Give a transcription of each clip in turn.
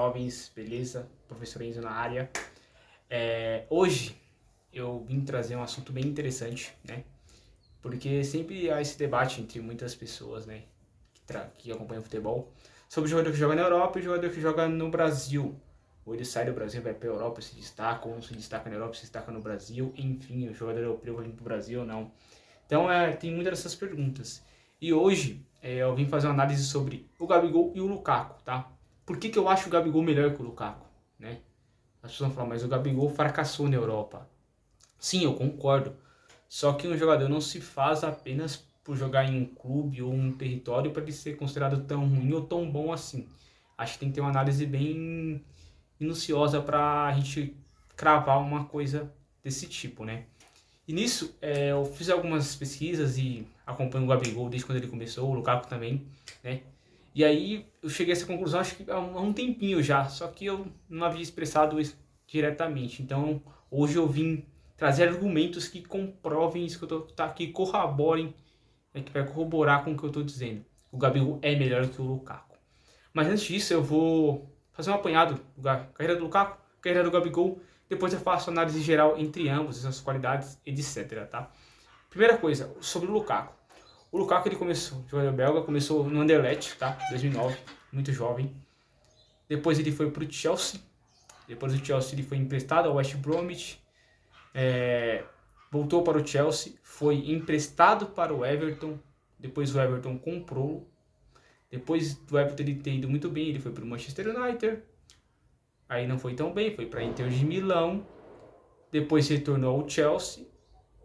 jovens, beleza? Professor Enzo na área. Hoje eu vim trazer um assunto bem interessante, né? Porque sempre há esse debate entre muitas pessoas, né? Que acompanham futebol, sobre o jogador que joga na Europa e o jogador que joga no Brasil. Ou ele sai do Brasil, vai para a Europa, se destaca, ou não se destaca na Europa, se destaca no Brasil. Enfim, o jogador europeu vai vir para o Brasil ou não. Então tem muitas dessas perguntas. E hoje eu vim fazer uma análise sobre o Gabigol e o Lukaku, tá? Por que eu acho o Gabigol melhor que o Lukaku, né? As pessoas vão falar, mas o Gabigol fracassou na Europa. Sim, eu concordo. Só que um jogador não se faz apenas por jogar em um clube ou um território para ele ser considerado tão ruim ou tão bom assim. Acho que tem que ter uma análise bem minuciosa para a gente cravar uma coisa desse tipo, né? E nisso, eu fiz algumas pesquisas e acompanho o Gabigol desde quando ele começou, o Lukaku também, né? E aí eu cheguei a essa conclusão, acho que há um tempinho já, só que eu não havia expressado isso diretamente. Então, hoje eu vim trazer argumentos que comprovem isso que eu tô, que corroborem, que vai corroborar com o que eu estou dizendo. O Gabigol é melhor que o Lukaku. Mas antes disso, eu vou fazer um apanhado da carreira do Lukaku, carreira do Gabigol. Depois eu faço análise geral entre ambos, essas qualidades, etc. Tá? Primeira coisa, sobre o Lukaku. O Lukaku, ele começou, jogador belga, começou no Anderlecht, tá? 2009, muito jovem. Depois ele foi para o Chelsea. Depois do Chelsea ele foi emprestado ao West Bromwich. Voltou para o Chelsea, foi emprestado para o Everton. Depois o Everton comprou. Depois do Everton ele ter ido muito bem, ele foi para o Manchester United. Aí não foi tão bem, foi para a Inter de Milão. Depois retornou ao Chelsea.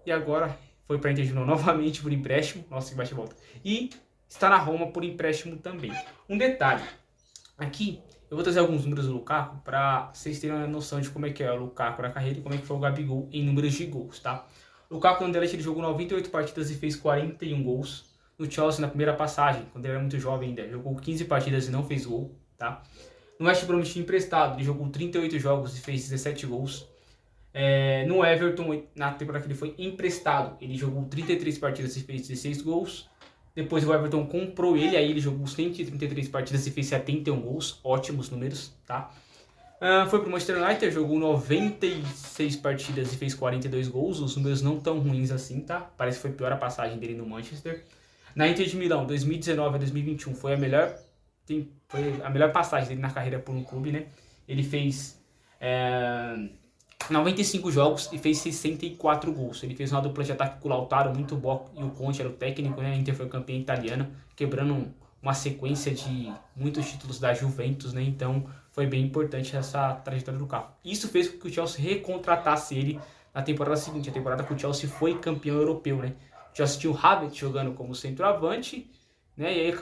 E agora foi para a Inter de Milão novamente por empréstimo. Nossa, que bate e volta. E está na Roma por empréstimo também. Um detalhe. Aqui eu vou trazer alguns números do Lukaku para vocês terem uma noção de como é que é o Lukaku na carreira e como é que foi o Gabigol em números de gols, tá? O Lukaku no Anderlecht ele jogou 98 partidas e fez 41 gols. No Chelsea, na primeira passagem, quando ele era muito jovem ainda, jogou 15 partidas e não fez gol, tá? No West Bromwich emprestado, ele jogou 38 jogos e fez 17 gols. No Everton, na temporada que ele foi emprestado, ele jogou 33 partidas e fez 16 gols. Depois o Everton comprou ele, aí ele jogou 133 partidas e fez 71 gols, ótimos números, tá? Foi pro Manchester United, jogou 96 partidas e fez 42 gols, os números não tão ruins assim, tá? Parece que foi pior a passagem dele no Manchester. Na Inter de Milão, 2019 a 2021, foi a melhor passagem dele na carreira por um clube, né? Ele fez 95 jogos e fez 64 gols. Ele fez uma dupla de ataque com o Lautaro, muito bom, e o Conte era o técnico, né? A Inter foi campeã italiana, quebrando uma sequência de muitos títulos da Juventus, né? Então foi bem importante essa trajetória do Lukaku. Isso fez com que o Chelsea recontratasse ele na temporada seguinte, a temporada que o Chelsea foi campeão europeu, né? O Chelsea tinha o Havertz jogando como centroavante, né? E aí,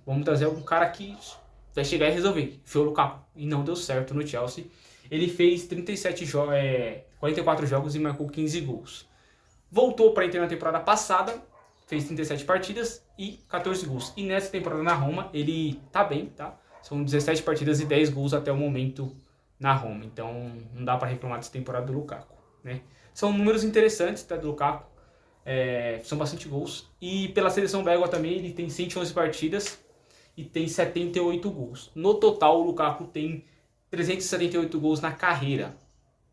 vamos trazer um cara que vai chegar e resolver. Foi o Lukaku. E não deu certo no Chelsea. Ele fez 44 jogos e marcou 15 gols. Voltou para a Inter na temporada passada, fez 37 partidas e 14 gols. E nessa temporada na Roma, ele tá bem, tá? São 17 partidas e 10 gols até o momento na Roma. Então, não dá para reclamar dessa temporada do Lukaku, né? São números interessantes, tá, do Lukaku. São bastante gols. E pela seleção belga também, ele tem 111 partidas e tem 78 gols. No total, o Lukaku tem 378 gols na carreira.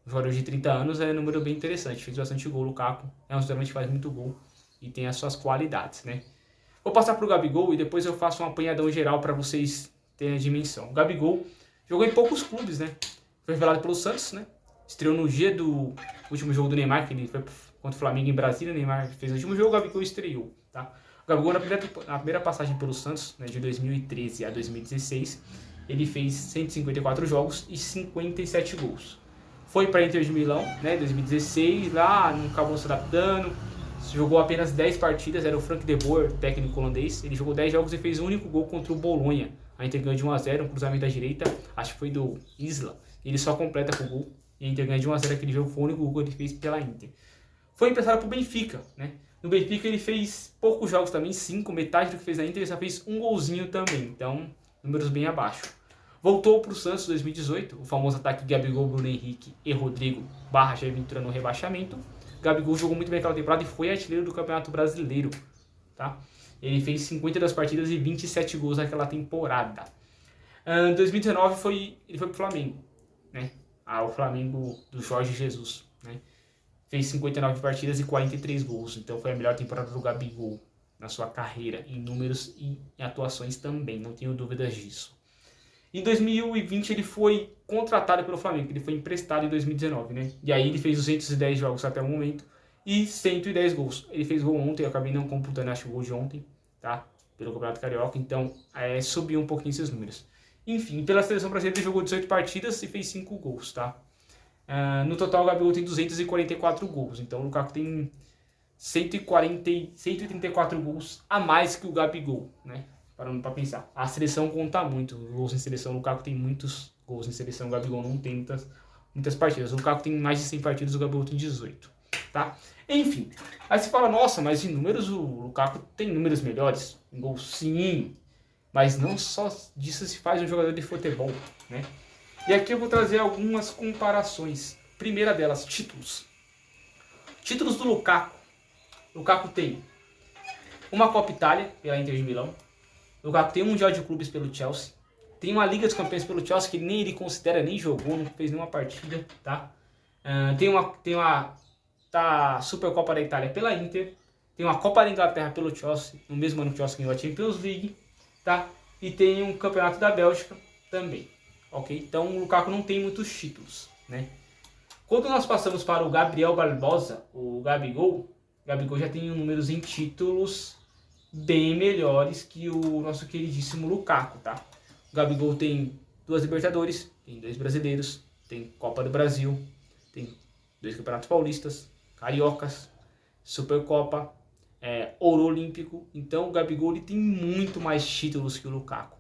Um jogador de 30 anos é um número bem interessante. Fez bastante gol, o Lukaku. É um jogador que faz muito gol e tem as suas qualidades, né? Vou passar pro Gabigol e depois eu faço um apanhadão geral para vocês terem a dimensão. O Gabigol jogou em poucos clubes, né? Foi revelado pelo Santos, né? Estreou no dia do último jogo do Neymar, que ele foi contra o Flamengo em Brasília. O Neymar fez o último jogo, o Gabigol estreou, tá? O Gabigol, na primeira passagem pelo Santos, né, de 2013 a 2016, ele fez 154 jogos e 57 gols. Foi para a Inter de Milão, né, 2016, lá não acabou se adaptando, jogou apenas 10 partidas, era o Frank de Boer, técnico holandês. Ele jogou 10 jogos e fez o único gol contra o Bolonha. A Inter ganhou de 1-0, um cruzamento da direita, acho que foi do Isla. Ele só completa com o gol. E a Inter ganha de 1-0 aquele jogo, foi o único gol que ele fez pela Inter. Foi emprestado para o Benfica, né? No Benfica ele fez poucos jogos também, 5, metade do que fez na Inter, ele só fez um golzinho também. Então, números bem abaixo. Voltou para o Santos em 2018, o famoso ataque Gabigol, Bruno Henrique e Rodrigo / Jair Ventura no rebaixamento. Gabigol jogou muito bem aquela temporada e foi artilheiro do Campeonato Brasileiro, tá? Ele fez 52 partidas e 27 gols naquela temporada. Em 2019 ele foi pro Flamengo, né? O Flamengo do Jorge Jesus, né? Fez 59 partidas e 43 gols, então foi a melhor temporada do Gabigol na sua carreira, em números e em atuações também, não tenho dúvidas disso. Em 2020 ele foi contratado pelo Flamengo, ele foi emprestado em 2019, né? E aí ele fez 210 jogos até o momento e 110 gols. Ele fez gol ontem, eu acabei não computando, acho, o gol de ontem, tá? Pelo Campeonato Carioca, então subiu um pouquinho esses números. Enfim, pela seleção brasileira ele jogou 18 partidas e fez 5 gols, tá? No total o Gabigol tem 244 gols, então o Lukaku tem 134 gols a mais que o Gabigol, né? Parando para pensar. A seleção conta muito, gols em seleção, o Lukaku tem muitos gols em seleção, o Gabigol não tem muitas partidas. O Lukaku tem mais de 100 partidas, o Gabigol tem 18, tá? Enfim, aí você fala, nossa, mas em números o Lukaku tem números melhores, em gols sim, mas não só disso se faz um jogador de futebol, né? E aqui eu vou trazer algumas comparações. Primeira delas, títulos. Títulos do Lukaku. O Lukaku tem uma Copa Itália pela Inter de Milão. O Lukaku tem um Mundial de Clubes pelo Chelsea. Tem uma Liga dos Campeões pelo Chelsea que nem ele considera, nem jogou, não fez nenhuma partida, tá? Tem uma Supercopa da Itália pela Inter. Tem uma Copa da Inglaterra pelo Chelsea, no mesmo ano que o Chelsea ganhou a Champions League, tá? E tem um Campeonato da Bélgica também, ok? Então o Lukaku não tem muitos títulos, né? Quando nós passamos para o Gabriel Barbosa, o Gabigol já tem números em títulos bem melhores que o nosso queridíssimo Lukaku, tá? O Gabigol tem 2 Libertadores, tem 2 Brasileiros, tem Copa do Brasil, tem 2 Campeonatos Paulistas, Cariocas, Supercopa, Ouro Olímpico. Então o Gabigol ele tem muito mais títulos que o Lukaku.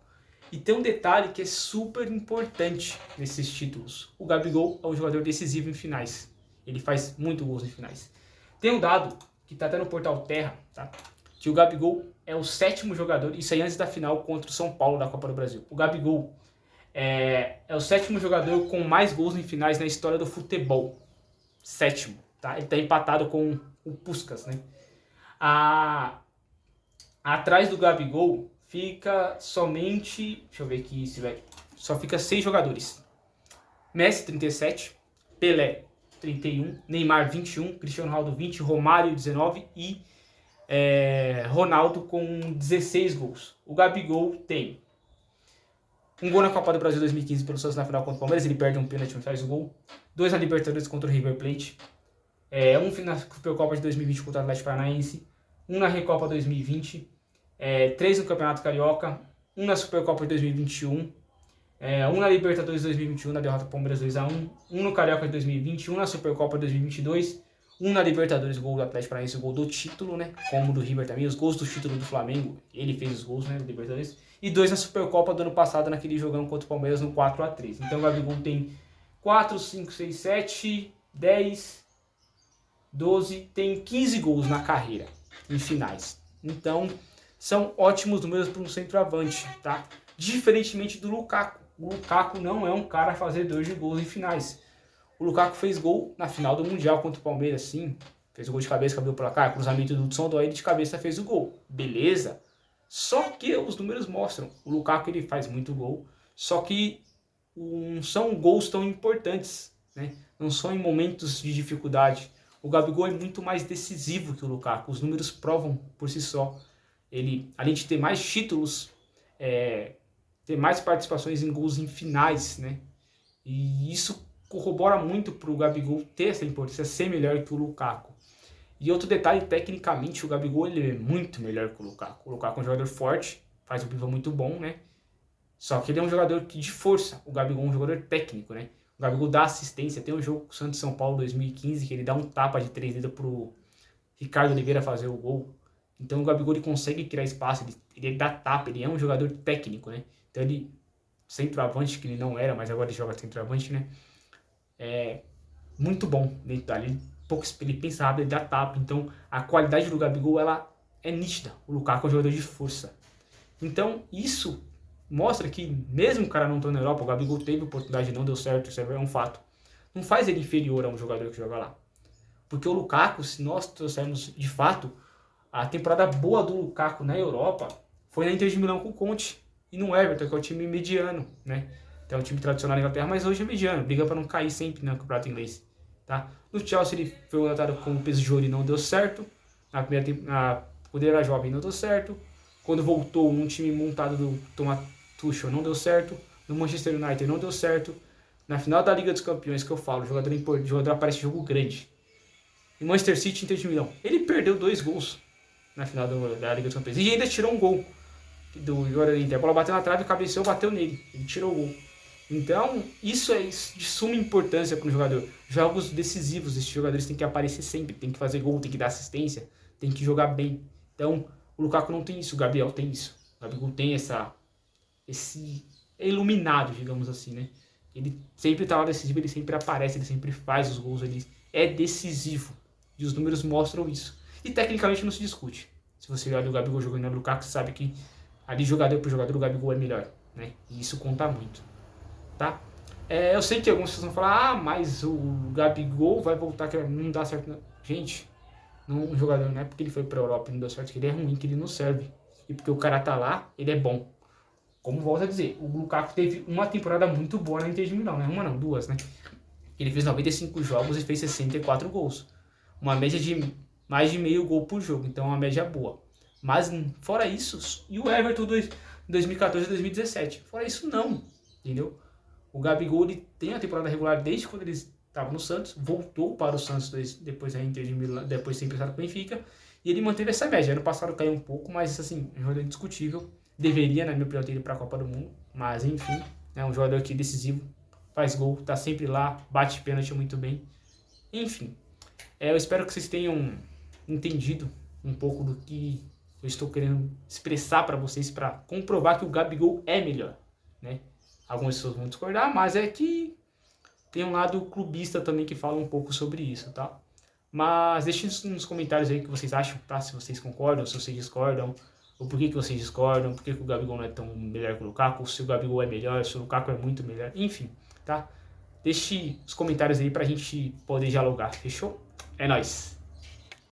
E tem um detalhe que é super importante nesses títulos. O Gabigol é um jogador decisivo em finais. Ele faz muito gols em finais. Tem um dado que está até no portal Terra, tá? Que o Gabigol é o 7º jogador, isso aí antes da final contra o São Paulo da Copa do Brasil. O Gabigol é o 7º jogador com mais gols em finais na história do futebol. 7º, tá? Ele está empatado com o Puskás, né? Atrás do Gabigol fica somente, deixa eu ver aqui se vai, só fica 6 jogadores. Messi 37, Pelé 31, Neymar 21, Cristiano Ronaldo 20, Romário 19 e Ronaldo com 16 gols. O Gabigol tem um gol na Copa do Brasil 2015 pelo Santos na final contra o Palmeiras, ele perde um pênalti e faz o gol. 2 na Libertadores contra o River Plate. Um na Supercopa de 2020 contra o Atlético Paranaense. 1 na Recopa 2020. 3 no Campeonato Carioca. 1 na Supercopa de 2021. 1 na Libertadores 2021, na derrota para o Palmeiras 2-1. 1 no Carioca de 2020. 1 na Supercopa de 2022. 1 na Libertadores, gol do Atlético Paranaense, o gol do título, né? Como do River também. Os gols do título do Flamengo, ele fez os gols, né? Do Libertadores. E 2 na Supercopa do ano passado, naquele jogão contra o Palmeiras no 4-3. Então o Gabigol tem 4, 5, 6, 7, 10, 12, tem 15 gols na carreira, em finais. Então, são ótimos números para um centroavante, tá? Diferentemente do Lukaku. O Lukaku não é um cara a fazer 2 de gols em finais. O Lukaku fez gol na final do Mundial contra o Palmeiras, sim. Fez o gol de cabeça, abriu o placar, cruzamento do Hudson Odoi, ele de cabeça fez o gol. Beleza? Só que os números mostram. O Lukaku ele faz muito gol, só que não são gols tão importantes, né? Não são em momentos de dificuldade. O Gabigol é muito mais decisivo que o Lukaku. Os números provam por si só. Ele, além de ter mais títulos, ter mais participações em gols em finais, né? E isso corrobora muito para o Gabigol ter essa importância, ser melhor que o Lukaku. E outro detalhe, tecnicamente, o Gabigol ele é muito melhor que o Lukaku. O Lukaku é um jogador forte, faz um pivô muito bom, né? Só que ele é um jogador de força. O Gabigol é um jogador técnico, né? O Gabigol dá assistência. Tem um jogo com o Santos São Paulo 2015 que ele dá um tapa de 3 dedos pro Ricardo Oliveira fazer o gol. Então o Gabigol ele consegue criar espaço, ele dá tapa, ele é um jogador técnico, né? Então ele, centroavante, que ele não era, mas agora ele joga centroavante, né? Muito bom dentro dali. Ele pensa rápido, ele dá tapa. Então a qualidade do Gabigol ela é nítida. O Lukaku é um jogador de força. Então isso mostra que mesmo o cara não estando na Europa, o Gabigol teve oportunidade e não deu certo, isso é um fato. Não faz ele inferior a um jogador que joga lá. Porque o Lukaku, se nós trouxermos de fato, a temporada boa do Lukaku na Europa foi na Inter de Milão com o Conte. e no Everton, que é o time mediano, né? Então é um time tradicional na Inglaterra, mas hoje é mediano, briga para não cair sempre no campeonato inglês, tá? No Chelsea ele foi contratado como peso de ouro e não deu certo, quando ele era jovem não deu certo, quando voltou num time montado do Thomas Tuchel não deu certo, no Manchester United não deu certo, na final da Liga dos Campeões que eu falo, o jogador aparece em jogo grande, em Manchester City, Inter de Milão, ele perdeu 2 gols na final da Liga dos Campeões e ainda tirou um gol do jogador do Inter. A bola bateu na trave, cabeceou, bateu nele. Ele tirou o gol. Então, isso é de suma importância para um jogador. Jogos decisivos, esses jogadores têm que aparecer sempre, tem que fazer gol, tem que dar assistência, tem que jogar bem. Então, o Lukaku não tem isso, o Gabriel tem isso. O Gabriel tem esse é iluminado, digamos assim, né? Ele sempre está lá decisivo, ele sempre aparece, ele sempre faz os gols, ele é decisivo. E os números mostram isso. E tecnicamente não se discute. Se você olha o Gabigol jogando no Lukaku, você sabe que ali jogador por jogador o Gabigol é melhor, né? E isso conta muito, tá? Eu sei que algumas pessoas vão falar, mas o Gabigol vai voltar, que não dá certo. Não. Gente, um jogador não é porque ele foi pra Europa e não deu certo que ele é ruim, que ele não serve. E porque o cara tá lá, ele é bom. Como volto a dizer, o Lukaku teve uma temporada muito boa na Inter de Milão, né? Uma não, 2, né? Ele fez 95 jogos e fez 64 gols. Uma média de mais de meio gol por jogo, então é uma média boa. Mas fora isso, e o Everton 2014 e 2017? Fora isso não, entendeu? O Gabigol ele tem a temporada regular desde quando ele estava no Santos, voltou para o Santos depois da Inter de Milão, depois de ter emprestado para o Benfica, e ele manteve essa média. Ano passado caiu um pouco, mas assim, é um jogador indiscutível. Deveria, na minha opinião, ter ido para a Copa do Mundo, mas enfim, é um jogador que decisivo, faz gol, tá sempre lá, bate pênalti muito bem. Enfim, eu espero que vocês tenham entendido um pouco do que eu estou querendo expressar para vocês para comprovar que o Gabigol é melhor, né? Algumas pessoas vão discordar, mas é que tem um lado clubista também que fala um pouco sobre isso, tá? Mas deixem nos comentários aí o que vocês acham, tá? Se vocês concordam, se vocês discordam, ou por que vocês discordam, por que o Gabigol não é tão melhor que o Lukaku, se o Gabigol é melhor, se o Lukaku é muito melhor, enfim, tá? Deixe os comentários aí pra gente poder dialogar, fechou? É nóis!